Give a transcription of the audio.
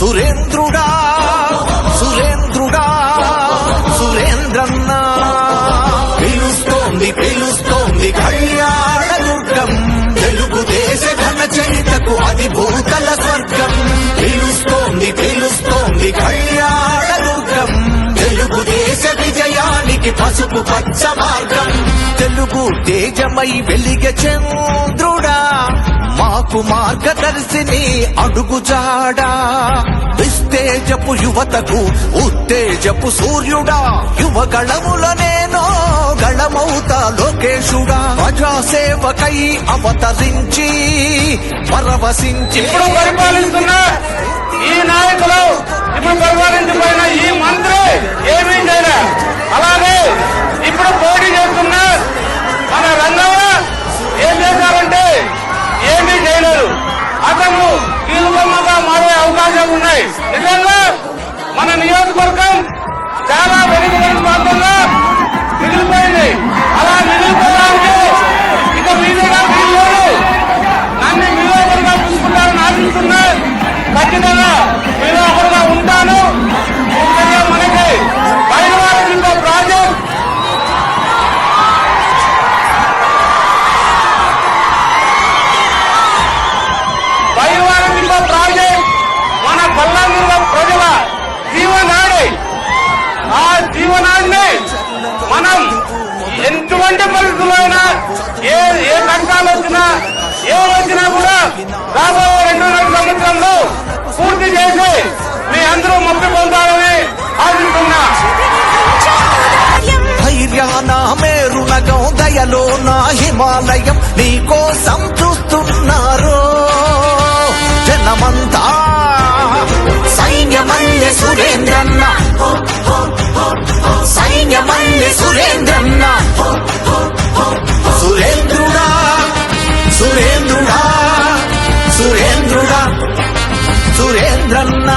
సురేంద్రుడా సురేంద్రుడా సురేంద్రన్న పిలుస్తోంది పిలుస్తోంది కళ్యాణ దుర్గం తెలుగుదేశ ఘన చరితకు అది భూతల స్వర్గం పిలుస్తోంది పిలుస్తోంది కళ్యాణ దుర్గం తెలుగుదేశ విజయానికి పసుపు పచ్చ మార్గం తెలుగు తేజమై వెలిగే చంద్రుడా మాకు మార్గదర్శిని అడుగుజాడా విస్తేజపు యువతకు ఉత్తేజపు సూర్యుడా యువగళముల నేనో గళమౌతా లోకేశుడా ప్రజాసేవకై అవతరించి పరవశించి ఇప్పుడు పరిపాలిస్తున్న ఈ నాయకులు ఇప్పుడు పరిపాలించిపోయిన ఈ మంత్రి ఏమీ చేయలే. అలాగే ఇప్పుడు పోటీ చేస్తున్న మన రంగయ్య ఏం చేశారంటే ఏమీ చేయలేదు. అతను కీలుబొమ్మగా మారే అవకాశాలు ఉన్నాయి. నిజంగా మన నియోజకవర్గం చాలా వెనుకబడిన ప్రాంతంలో మిగిలిపోయింది. అలా మిగిలిపోవడానికి ఇక మీదుగా వీళ్ళు నన్ను నియోజకవర్గంగా చూసుకుంటారని ఆశిస్తున్నా. ఖచ్చితంగా మీలో ఒకరుగా ఉంటాను. ముఖ్యంగా మనకి బయలువారి ఇంకో ప్రాజెక్ట్ మన పల్లందుల ప్రజల జీవనాడి. ఆ జీవనాడిని మనం ఎటువంటి పరిస్థితుల్లో అయినా ఏ కష్టాలు వచ్చినా ఏమొచ్చినా కూడా రాబోయే 2.5 సంవత్సరంలో పూర్తి చేసి మీ అందరూ మొక్కి పొందాలని ఆశిస్తున్నా. ధైర్యాన మేరునగం దయలో నా హిమాలయం నీకోసం చూస్తున్నారు జనమంతా సైన్యమల్లె సురేంద్రన్న సైన్యమల్లె సురేంద్రన్న సురేంద్రుడా సురేంద్రుడా సురేంద్రుడా సురేంద్రన్న